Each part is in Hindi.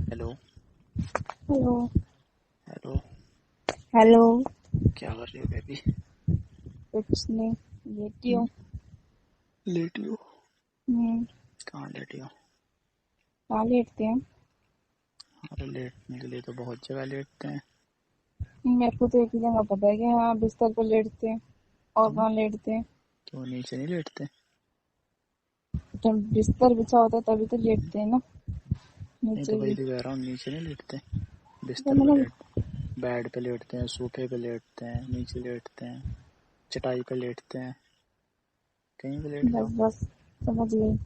हेलो। हेलो। हेलो। हेलो। क्या कर रही हो बेबी? कुछ नहीं, लेटी हूँ। लेटी हो? हम्म। कहाँ लेटी हो? कहाँ लेटते हैं? अरे लेटने के लिए तो बहुत जगह लेटते हैं। मेरे को तो एक ही जगह पता है कि हाँ बिस्तर पर लेटते हैं। और क्यों? कहाँ लेटते हैं? क्यों नीचे नहीं लेटते? जब बिस्तर बिछा होता है तभी तो लेटते हैं ना, नहीं नीचे तो वही भी। तो कह रहा हूँ, नीचे नहीं लेटते। तो बिस्तर पे मैंने लेट, बेड पे लेटते हैं, सोफे पे लेटते हैं, नीचे लेटते हैं, चटाई पे लेटते हैं, कहीं पे लेट बस जाओ। बस समझ गई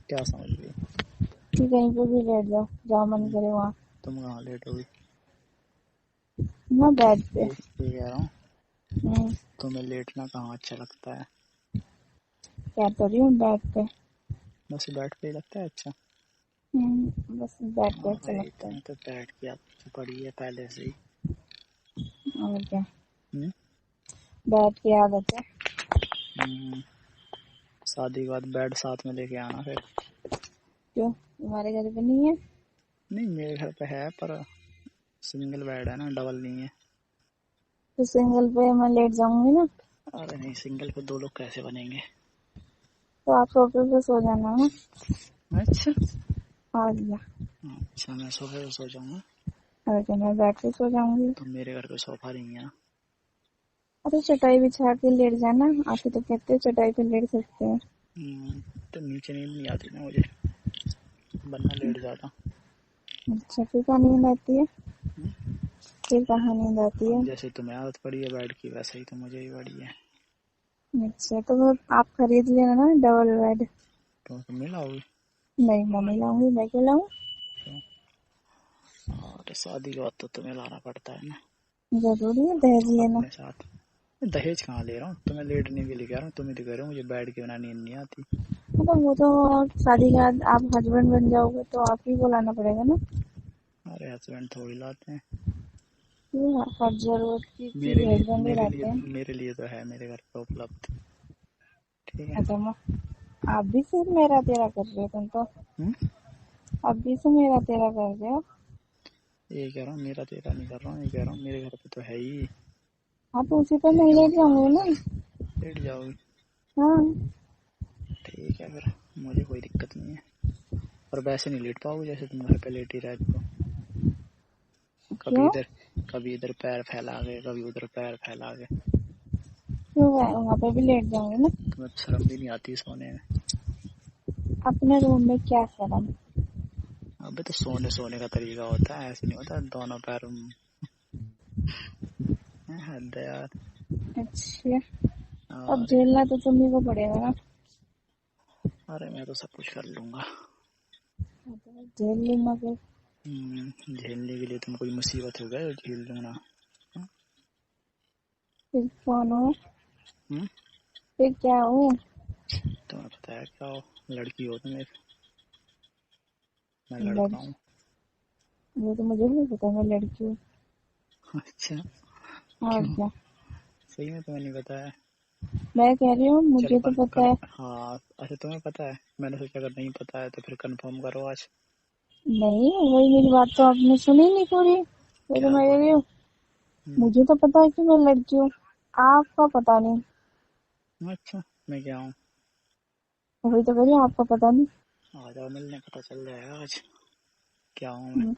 क्या समझ गई? कि कहीं पे भी लेट जाओ, जहाँ मन हम्म, करे वहाँ। तुम कहाँ लेटोगी? मैं बेड पे। ये कह रहा हूँ, हम्म। तुम्हें लेटना कहाँ अच्छा लगता है? क्या तो रही हूँ, बेड पे। बस बेड पे ही लगता है अच्छा? बस बेड पे अच्छा अरे लगता है। तुम्हें तो बेड की आदत पड़ी है पहले से ही। और क्या, हम्म? बेड की आदत है। हम्म, शादी के बाद बेड साथ में लेके आना फिर। क्यों, तुम्हारे घर पे नहीं है? नहीं मेरे घर पे है, पर सिंगल बेड है ना, डबल नहीं है। तो सिंगल पे मैं लेट जाऊंगी ना। अरे नहीं, सिंगल पे दो लोग कैसे बनेंगे? तो आप सोफे पे सो जाना ना। अच्छा। और क्या। अच्छा मैं सोफे पे सो जाऊंगा? अरे तो मैं बेड पे सो जाऊंगी। तो मेरे घर पे सोफा नहीं है ना। अरे चटाई बिछा के लेट जाना, आके तो कहते हैं चटाई पे लेट सकते हैं। तो नीचे नींद नहीं आती ना मुझे, बनना लेट जाता। अच्छा, फिर कहाँ नींद आती है? हम्म, फिर कहाँ नींद आती अब है? जैसे तुम्हें आदत पड़ी है बेड की, वैसे ही तो मुझे ही पड़ी है। अच्छा, तो वो आप खरीद लेना ना डबल बेड। तो तुम नहीं लाओगी? नहीं, मैं नहीं लाऊंगी, मैं क्यों लाऊं? क्यों? और शादी के बाद तो तुम्हें लाना पड़ता है ना जरूरी है दहेज लेना? अपने साथ। दहेज कहाँ ले रहा हूँ, तुम्हें लेटने के लिए कह रहा हूँ, तुम ही तो कह रहे हो मुझे बेड के बिना नींद नहीं आती। मतलब वो तो शादी के बाद आप हस्बैंड बन जाओगे तो आप ही को लाना पड़ेगा ना। अरे हस्बैंड थोड़ी लाते हैं। क्यों, हर जरूरत की चीज मेरे लिए हस्बैंड ही मेरे लिए लाते हैं। मेरे लिए तो है मेरे घर पे उपलब्ध। ठीक है। अच्छा, आप भी सिर्फ मेरा तेरा कर रहे हो तुम तो। हम्म? अब भी से मेरा तेरा कर रहे हो। ये कह रहा हूँ, मेरा तेरा नहीं कर रहा हूँ, ये कह रहा हूँ मेरे घर पे तो है ही। हाँ, तो उसी पे मैं ठीक है, लेट जाऊंगी ना। लेट जाओगी? हाँ। ठीक है फिर, मुझे कोई दिक्कत नहीं है। पर वैसे नहीं लेट पाओगे जैसे तुम घर पे लेटी रहती हो। कभी क्यों? इधर, कभी इधर पैर फैला के, कभी उधर पैर फैला के। क्यों, वहाँ पे भी लेट जाऊंगी ना। तुम्हें तो शर्म भी नहीं आती सोने में? अपने रूम में क्या शर्म। अबे तो सोने सोने का तरीका होता है, ऐसे नहीं होता दोनों पैर हद है यार। अच्छा, अब अरे झेलना तो तुम्ही को पड़ेगा ना। अरे मैं तो सब कुछ कर लूंगा। हाँ, तो बस झेल लेना फिर। झेलने के लिए तुम कोई मुसीबत हो गए झेल लूंगा? फिर कौन हो? हम्म? फिर क्या हो? तुम्हें पता है क्या हो? लड़की हो तुम एक, मैं लड़का लड़की? हूँ। वो तो मुझे भी पता है मैं लड़की हूँ। अच्छा। और क्यों? क्या। सही में तुम्हें नहीं पता है? मैं कह रही हूँ चलो मुझे तो पता है। हाँ अच्छा तुम्हें पता है, मैंने सोचा अगर नहीं पता है तो फिर कंफर्म करो आज। नहीं, वही मेरी बात तो आपने सुनी नहीं पूरी, वो तो क्या मैं कह बोल? रही हूँ। मुझे तो पता है कि मैं लड़की हूँ, आपका पता नहीं। अच्छा मैं क्या हूँ? वही तो कह रही हूँ, आपका पता नहीं। आ जाओ मिलने, पता चल जाएगा आज क्या हूँ मैं। हम्म,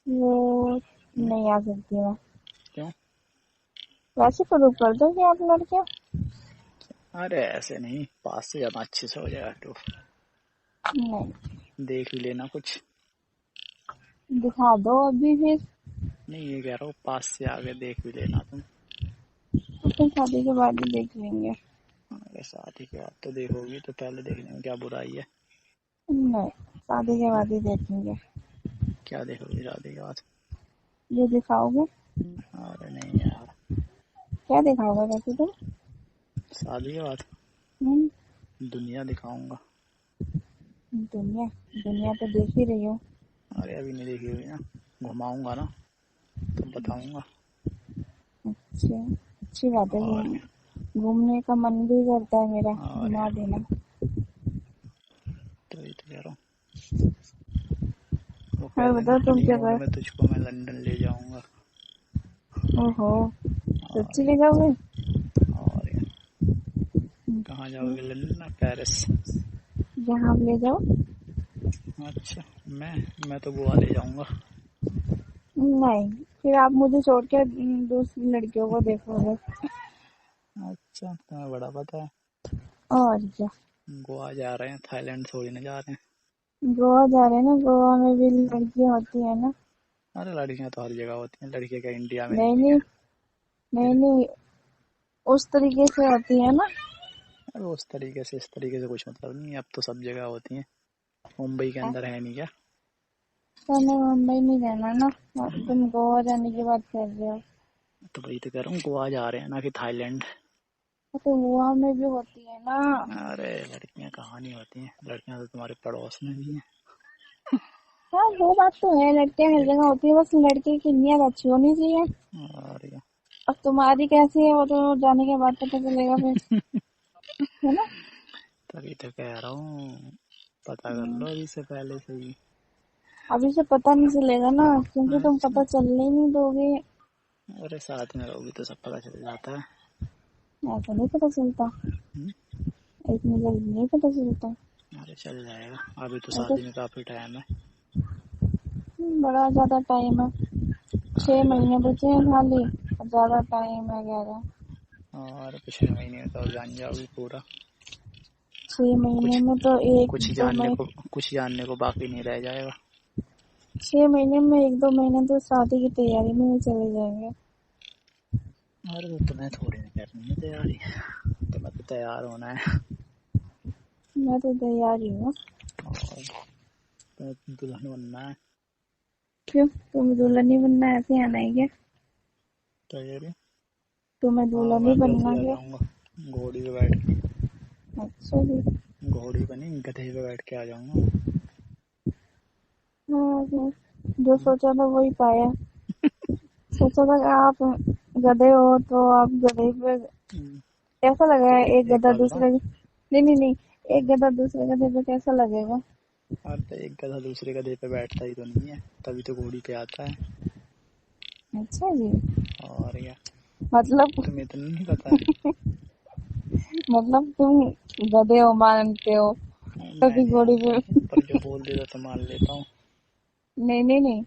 वो हम्म? नहीं आ सकती मैं। क्यों? वैसे प्रूव कर दो कि आप लड़के हो। अरे ऐसे नहीं, पास से ज्यादा अच्छे से हो जाएगा तो। नहीं, देख ही लेना कुछ। दिखा दो अभी फिर। नहीं ये कह रहा हूँ, पास से आगे देख भी लेना तुम। तो फिर शादी के बाद ही देख लेंगे। अरे शादी के बाद तो देखोगी, तो पहले देखने में क्या बुराई है? नहीं, शादी के बाद ही देखेंगे। क्या देखोगी शादी के बाद? जो दिखाओगे। अरे नहीं यार। क्या दिखाओगे वैसे तुम? शादी के बाद हम्म, दुनिया दिखाऊंगा। दुनिया? दुनिया तो देख ही रही हो। अरे अभी नहीं देखी हुई ना, घुमाऊंगा ना, तब बताऊंगा। अच्छा, अच्छी बात है। और क्या? घूमने का मन भी करता है मेरा, और घुमा क्या? देना। तो ये तो कह रहा हूँ। वो कह और देना बताओ तुम फनी क्या मूड कर। में तुझको मैं लंदन ले जाऊंगा। ओहो, और सच्ची ले जाओगे? और ये कहाँ जाओगे? लंदन या पेरिस? जहाँ आप ले जाओ। अच्छा, मैं तो गोवा ले जाऊंगा। नहीं, फिर आप मुझे छोड़ के दूसरी लड़कियों को देखोगे। अच्छा, तुम्हें बड़ा पता है। और क्या। गोवा जा रहे हैं, थाईलैंड थोड़ी ना जा रहे गोवा जा रहे हैं ना, गोवा में भी लड़कियां होती है ना। हैं। अरे लड़कियां तो हर जगह होती हैं, लड़कियां क्या इंडिया में नहीं नहीं नहीं, है? नहीं नहीं, उस तरीके से होती है ना। अरे उस तरीके से इस तरीके से कुछ मतलब नहीं है, अब तो सब जगह होती हैं। मुंबई के अंदर है नहीं क्या? तो हमें मुंबई नहीं रहना ना, तुम गोवा जाने की बात कर रहे हो। तो वही तो कह रहा हूँ, गोवा जा रहे हैं ना कि थाईलैंड। तो गोवा में भी होती है ना। अरे लड़कियां कहाँ नहीं होती हैं, लड़कियां तो तुम्हारे पड़ोस में भी हैं। हाँ वो बात तो है, लड़कियां हर जगह होती है, बस लड़के की नीयत अच्छी होनी चाहिए। और क्या। अब तुम्हारी कैसी है वो तो जाने के बाद पता चलेगा फिर, है ना। तभी तो कह रहा हूँ, पता कर लो अभी से पहले से ही। अभी से पता नहीं चलेगा ना, क्योंकि तुम अच्छा, पता चलने ही नहीं दोगे। अरे साथ में रहोगी तो सब पता चल जाता है। ऐसा नहीं पता चलता, हम्म? इतनी जल्दी नहीं पता चलता। अरे चल जाएगा, अभी तो ऐसे शादी में काफी टाइम है। बड़ा ज्यादा टाइम है, 6 अरे महीने बचे हैं खाली, और ज्यादा टाइम है कह रहे। और पिछले महीने तो जान जाओगी पूरा। 6 महीने कुछ में तो एक कुछ दो जानने महीने, को कुछ जानने को बाकी नहीं रह जाएगा। 6 महीने में 1-2 महीने तो शादी की तैयारी में ही चले जाएंगे। अरे तो तुम्हें थोड़ी ना करनी है तैयारी, तुम्हें तो तैयार होना है। मैं तो तैयार ही हूँ। और तुम्हें दुल्हन बनना है। क्यों, तुम्हें दुल्हन ही बनना है, ऐसे आना है क्या? तैयारी। तुम्हें हाँ दुल्हन ही मैं बनना जल्दी आ क्या? जाऊंगा, घोड़ी पे बैठ के। अच्छा जी। घोड़ी पे नहीं, गधे पे बैठ के आ जाऊंगा। हाँ, जो सोचा था वही पाया। सोचा था कि आप गधे हो तो आप गधे पे, कैसा लगा तो एक एक गधा बात बताऊं। दूसरे, नहीं नहीं नहीं, एक गधा दूसरे गधे पे कैसा लगेगा? और तो एक गधा दूसरे गधे पे बैठता ही तो नहीं है, तभी तो घोड़ी पे आता है। अच्छा जी। और क्या, मतलब तुम्हें तो नहीं पता है। मतलब तुम गधे हो मानते हो, मैं तभी नहीं घोड़ी मानता पे। हूँ, पर जो बोल देता तो मान लेता हूँ। नहीं नहीं नहीं,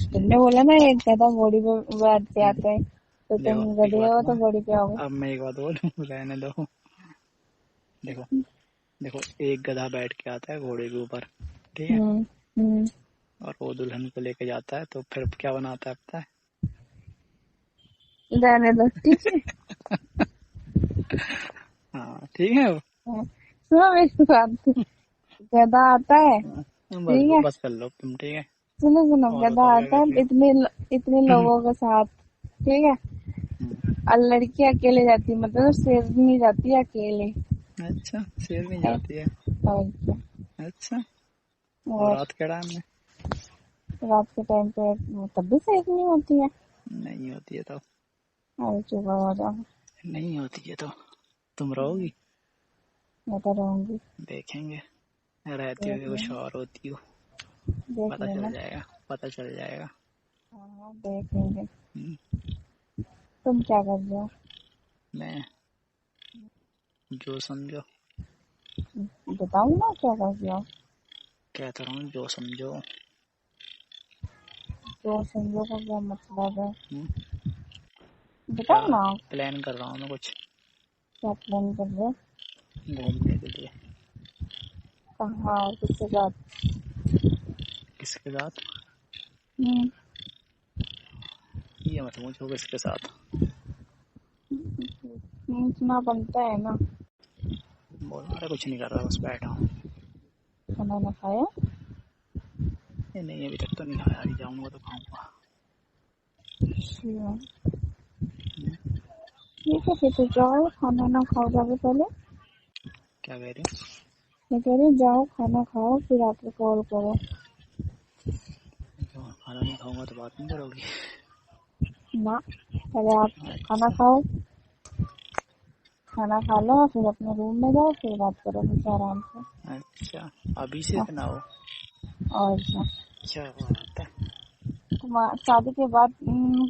तुमने बोला ना एक गधा घोड़ी पे बैठ के आता है, तो देखो तुम एक गधे बात हो तो बताऊं, घोड़ी पे आओगे। अब मैं एक बात बोलूं, रहने दो। देखो देखो, एक गधा बैठ के आता है घोड़े के ऊपर, ठीक है, हम्म हम्म, और वो दुल्हन को लेके जाता है, तो फिर क्या बनाता है पता है? रहने दो ठीक है। हाँ ठीक है वो। हाँ, सुनो मेरी बात, गधा आता है, बस ठीक है। बस कर लो तुम, ठीक है। सुनो सुनो, और गधा बताओ क्या आता कर है रही इतने हो? लोगों के साथ, ठीक है। और लड़की अकेले जाती है, मतलब शेरनी जाती है अकेले। अच्छा, शेर नहीं है, जाती है? और क्या। अच्छा, और और रात के टाइम में? रात के टाइम पे तब भी शेरनी होती है। नहीं होती है तो? अरे चुप हो जाओ। नहीं होती है तो तुम रहोगी? मैं तो रहूंगी। देखेंगे, रहती देख हुई कुछ लेना, और होती हो। देख पता चल लेना। जाएगा, पता चल जाएगा। हाँ देख लेंगे। हम्म, तुम क्या कर रहे हो? मैं जो समझो। बताओ ना क्या कर रहे हो। कहता रहा हूँ जो समझो। तो समझो का क्या मतलब है? हम्म, क्या बताओ ना। प्लान कर रहा हूँ मैं कुछ क्या प्लान कर रहे हो? घूमने के लिए। कहाँ और किसके साथ? किसके साथ? हम्म, ये मत पूछो किसके साथ। इतना बनता है ना। बोल, अरे कुछ नहीं कर रहा, बस बैठा हूँ। खाना ना खाया? ये नहीं, अभी तक तो नहीं खाया, अभी जाऊंगा तो खाऊंगा। अच्छा, ठीक है फिर तो जाओ खाना ना खाओ जाके पहले। क्या कह रही हूँ? मैं कह रही जाओ खाना खाओ फिर आके कॉल करो। तो खाना नहीं खाऊंगा तो बात नहीं करोगी? ना, पहले आप खाना अच्छा खाओ, खाना खा लो फिर अपने रूम में जाओ, फिर बात करो मुझसे आराम से। अच्छा, अभी से इतना हो? और क्या। क्या बात है। शादी के बाद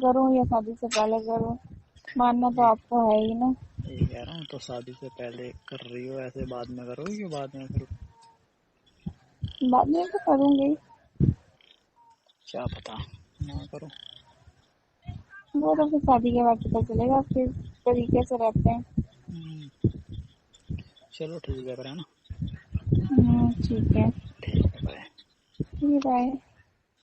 करूँ या शादी से पहले करूँ? मानना तो ये आपको है ही ना। ये कह रहा हूँ, तो शादी से पहले कर रही हो, ऐसे बाद में करोगी कि बाद में करो? बाद में तो करूँगी। क्या पता ना करो। वो तो फिर शादी के बाद पता चलेगा किस तरीके से रहते हैं। चलो ठीक है फिर, है ना। ठीक है। ठीक है, बाय। ठीक है, बाय।